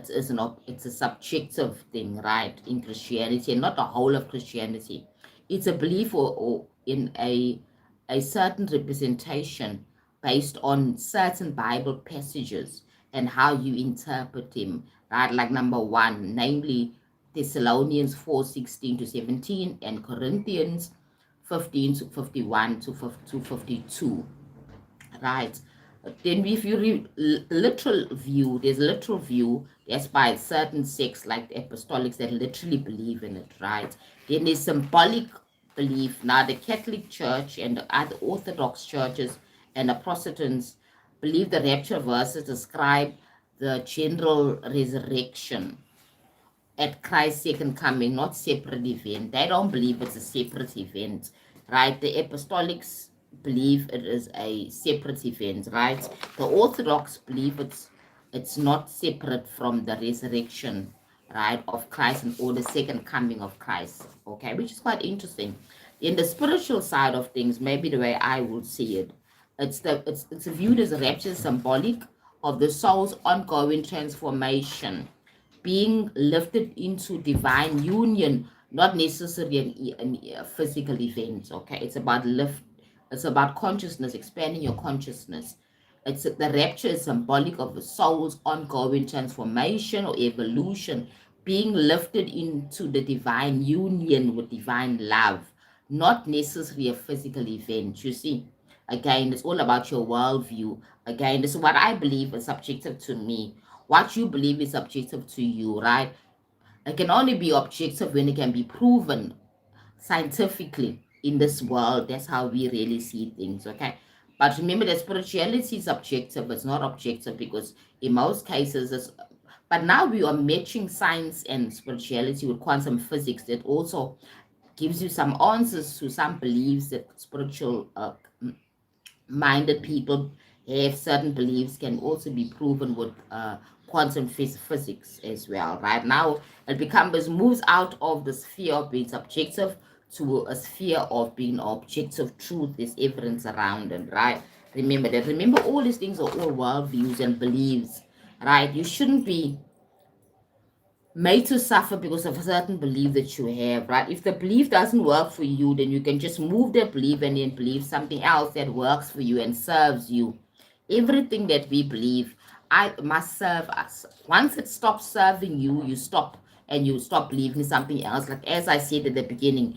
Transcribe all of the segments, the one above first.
it's a subjective thing, right, in Christianity, and not the whole of Christianity. It's a belief or in a certain representation based on certain Bible passages and how you interpret them, right? Like number one, namely Thessalonians 4:16 to 17 and Corinthians 15 to 51 to 52. Right. Then if you read literal view, there's a literal view that's by certain sects like the apostolics that literally believe in it, right? Then there's symbolic belief. Now the Catholic Church and the other Orthodox churches and the Protestants believe the rapture verses describe the general resurrection at Christ's second coming, not separate event. They don't believe it's a separate event, right? The apostolics believe it is a separate event, right? The Orthodox believe it's not separate from the resurrection, right, of Christ or the second coming of Christ. Okay, which is quite interesting. In the spiritual side of things, maybe the way I would see it, it's viewed as a rapture symbolic of the soul's ongoing transformation, being lifted into divine union, not necessarily a physical event. Okay, it's about consciousness, expanding your consciousness. It's the rapture is symbolic of the soul's ongoing transformation or evolution, being lifted into the divine union with divine love, not necessarily a physical event. You see, again, it's all about your worldview. Again, this is what I believe is subjective to me. What you believe is subjective to you, right? It can only be objective when it can be proven scientifically in this world. That's how we really see things, okay? But remember that spirituality is objective, it's not objective, because in most cases it's, but now we are matching science and spirituality with quantum physics that also gives you some answers to some beliefs that spiritual minded people have. Certain beliefs can also be proven with quantum physics as well. Right now, it becomes moves out of the sphere of being subjective to a sphere of being objective truth. There's evidence around it, right? Remember that. Remember, all these things are all worldviews and beliefs, right? You shouldn't be made to suffer because of a certain belief that you have, right? If the belief doesn't work for you, then you can just move that belief and then believe something else that works for you and serves you. Everything that we believe, I must serve us. Once it stops serving you, you stop and you stop believing something else. Like as I said at the beginning,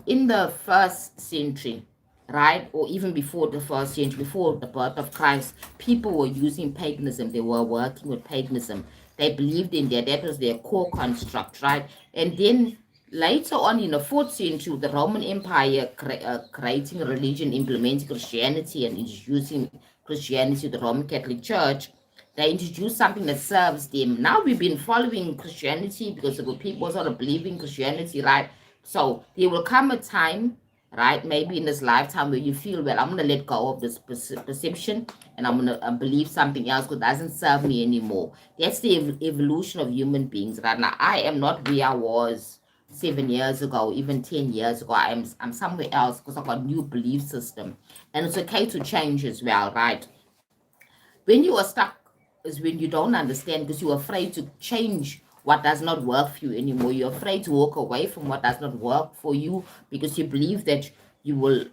in the first century, right, or even before the first century, before the birth of Christ, people were using paganism. They were working with paganism. They believed in that was their core construct, right? And then later on in the fourth century, the Roman Empire creating a religion, implementing Christianity and introducing Christianity to the Roman Catholic Church, they introduced something that serves them. Now we've been following Christianity because the people sort of believe in Christianity, right? So there will come a time, right, maybe in this lifetime where you feel, well, I'm going to let go of this perception and I'm going to believe something else because it doesn't serve me anymore. That's the evolution of human beings, right? Now, I am not where I was 7 years ago, even 10 years ago. I'm somewhere else because I've got a new belief system. And it's okay to change as well, right? When you are stuck is when you don't understand because you're afraid to change what does not work for you anymore. You're afraid to walk away from what does not work for you because you believe that you will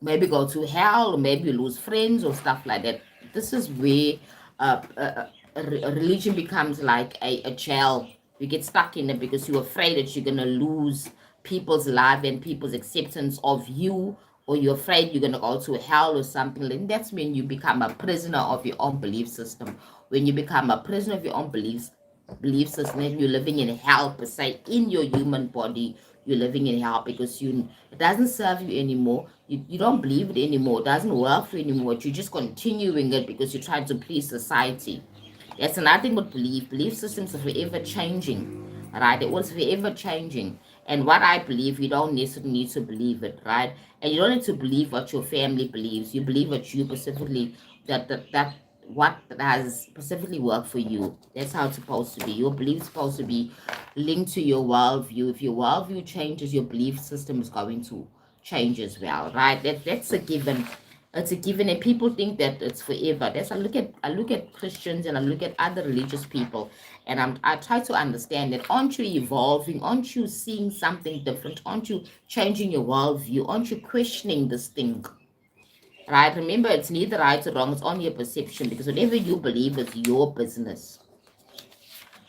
maybe go to hell or maybe lose friends or stuff like that. This is where a religion becomes like a jail. You get stuck in it because you're afraid that you're going to lose people's love and people's acceptance of you, or you're afraid you're going to go to hell or something. And that's when you become a prisoner of your own belief system. When you become a prisoner of your own belief system, you're living in hell per se in your human body. You're living in hell because it doesn't serve you anymore. You don't believe it anymore. It doesn't work for you anymore. You're just continuing it because you're trying to please society. That's another thing with belief. Belief systems are forever changing, right? It was forever changing. And what I believe, you don't necessarily need to believe it, right? And you don't need to believe what your family believes. You believe what you specifically, that what has specifically worked for you. That's how it's supposed to be. Your belief is supposed to be linked to your worldview. If your worldview changes, your belief system is going to change as well, right? That's a given. It's a given, and people think that it's forever. That's I look at Christians and I look at other religious people, and I try to understand that aren't you evolving? Aren't you seeing something different? Aren't you changing your worldview? Aren't you questioning this thing? Right? Remember, it's neither right or wrong. It's only a perception, because whatever you believe is your business.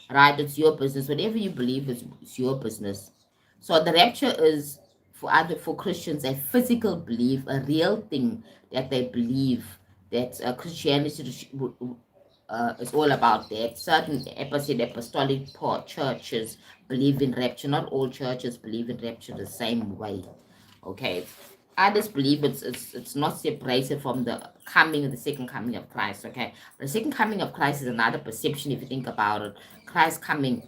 Right? It's your business. Whatever you believe is your business. So the rapture is for Christians a physical belief, a real thing that they believe, that Christianity is all about that. Certain apostolic churches believe in rapture. Not all churches believe in rapture the same way. Okay. Others believe it's not separated from the second coming of Christ. Okay. The second coming of Christ is another perception if you think about it. Christ coming,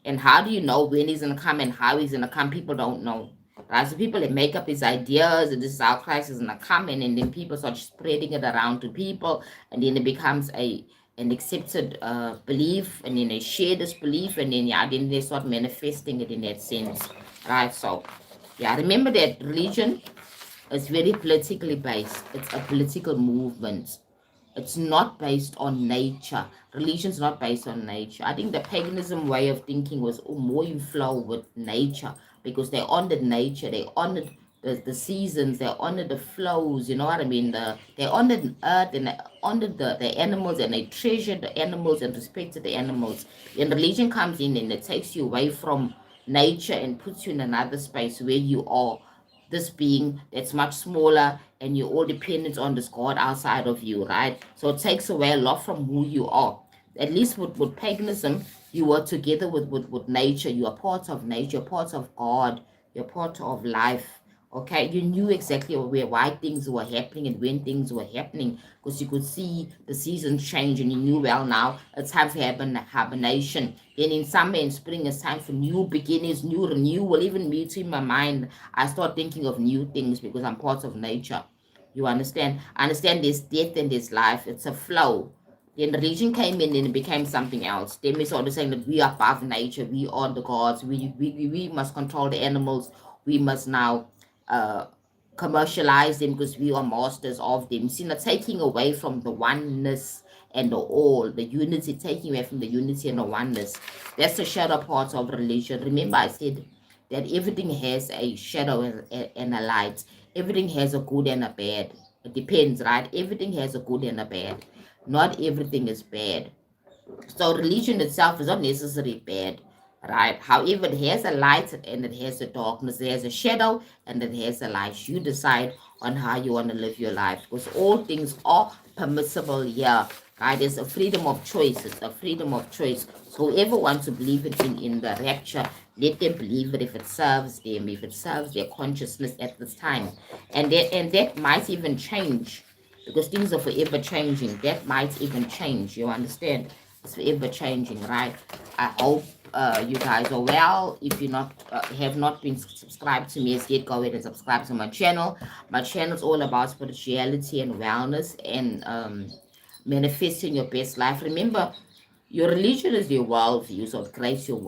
and how do you know when he's gonna come and how he's gonna come? People don't know. Right? So people, they make up these ideas and this is how Christ is gonna come, and then people start spreading it around to people, and then it becomes an accepted belief, and then they share this belief, and then then they start manifesting it in that sense. Right? So remember that religion is very politically based. It's a political movement. It's not based on nature. Religion's not based on nature. I think the paganism way of thinking was more in flow with nature, because they honored nature, they honored the seasons, they honored the flows, you know what I mean? They honored earth, and they honored the animals, and they treasured the animals and respected the animals. And religion comes in and it takes you away from nature and puts you in another space where you are this being that's much smaller, and you're all dependent on this God outside of you, right? So it takes away a lot from who you are. At least with paganism, you are together with nature. You are part of nature, you're part of God, you're part of life. Okay, you knew exactly why things were happening and when things were happening, because you could see the seasons change, and you knew, well, now it's time for hibernation. Then in summer and spring, it's time for new beginnings, new renewal. Even me too, in my mind, I start thinking of new things because I'm part of nature. You understand? I understand there's death and there's life. It's a flow. Then the religion came in and it became something else. Then we started saying that we are above nature, we are the gods, we must control the animals, we must now uh, commercialize them because we are masters of them. See, not taking away from the oneness and the all, the unity, taking away from the unity and the oneness. That's the shadow part of religion. Remember, I said that everything has a shadow and a light. Everything has a good and a bad. It depends, right? Everything has a good and a bad. Not everything is bad. So religion itself is not necessarily bad, right? However, it has a light and it has a darkness. It has a shadow and it has a light. You decide on how you want to live your life, because all things are permissible here, right? It's a freedom of choice. It's a freedom of choice. So whoever wants to believe in the rapture, let them believe it if it serves them, if it serves their consciousness at this time. And that might even change, because things are forever changing. That might even change. You understand? It's forever changing, right? I hope you guys are well. If you not have not been subscribed to me as yet, go ahead and subscribe to my channel. My channel is all about spirituality and wellness, and manifesting your best life. Remember, your religion is your worldview, so it creates your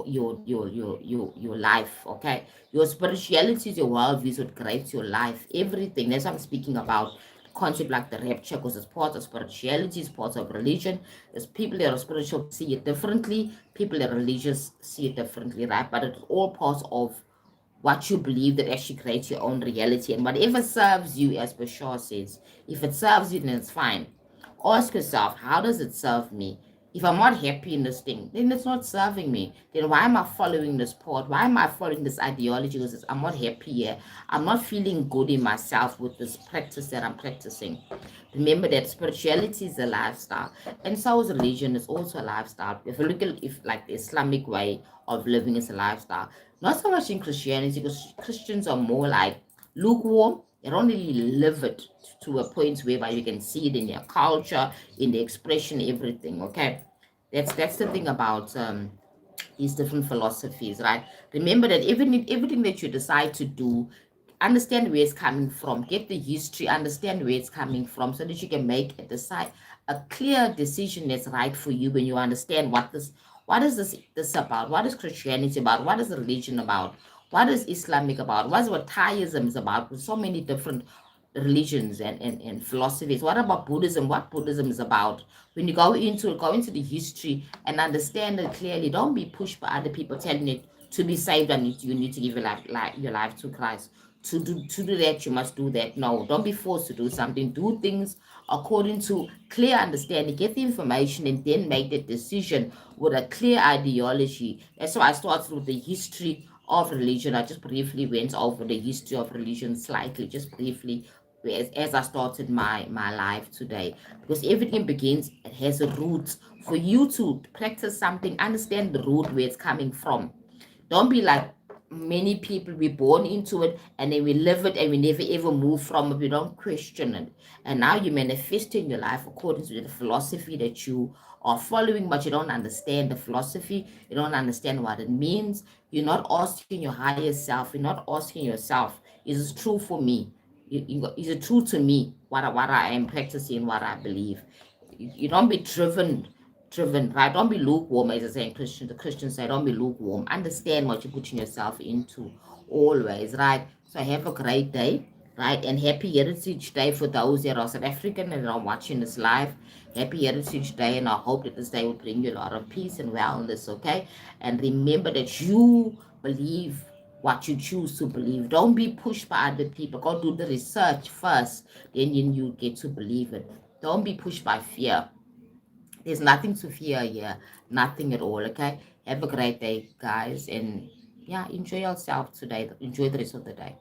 life. Okay, your spirituality is your worldview, so it creates your life. Everything. That's what I'm speaking about. Concept like the rapture, because it's part of spirituality, it's part of religion. There's people that are spiritual see it differently, people that are religious see it differently, right? But it's all part of what you believe that actually creates your own reality. And whatever serves you, as Bashar says, if it serves you, then it's fine. Ask yourself, how does it serve me? If I'm not happy in this thing, then it's not serving me. Then why am I following this path? Why am I following this ideology? Because I'm not happy here. I'm not feeling good in myself with this practice that I'm practicing. Remember that spirituality is a lifestyle, and so is religion. Is also a lifestyle. If you look at if like the Islamic way of living is a lifestyle, not so much in Christianity, because Christians are more like lukewarm. They don't really live it to a point whereby you can see it in their culture, in the expression, everything. Okay, that's the thing about these different philosophies, right? Remember that everything that you decide to do, understand where it's coming from, get the history, understand where it's coming from, so that you can make a clear decision that's right for you. When you understand what is this about, what is Christianity about, what is religion about, what is Islamic about, what is what Thaiism is about, with so many different religions and philosophies. What about Buddhism? What Buddhism is about? When you go into the history and understand it clearly, don't be pushed by other people telling you to be saved and you need to give your life to Christ. To do that, you must do that. No, don't be forced to do something. Do things according to clear understanding. Get the information and then make the decision with a clear ideology. That's why I started with the history of religion. I just briefly went over the history of religion slightly, just briefly, as I started my life today. Because everything begins, it has a root. For you to practice something, understand the root where it's coming from. Don't be like many people. We born into it and then we live it and we never ever move from it. We don't question it. And now you manifest in your life according to the philosophy that you are following, but you don't understand the philosophy. You don't understand what it means. You're not asking your higher self. You're not asking yourself, is it true for me? Is it true to me what I am practicing, what I believe? You don't be driven, right? Don't be lukewarm, as I say in Christian. The Christians say, don't be lukewarm. Understand what you're putting yourself into always, right? So have a great day, right? And happy Heritage Day for those that are South African and are watching this live. Happy Heritage Day, and I hope that this day will bring you a lot of peace and wellness, okay? And remember that you believe what you choose to believe. Don't be pushed by other people. Go do the research first, then you get to believe it. Don't be pushed by fear. There's nothing to fear here, nothing at all, okay? Have a great day, guys, and yeah, enjoy yourself today. Enjoy the rest of the day.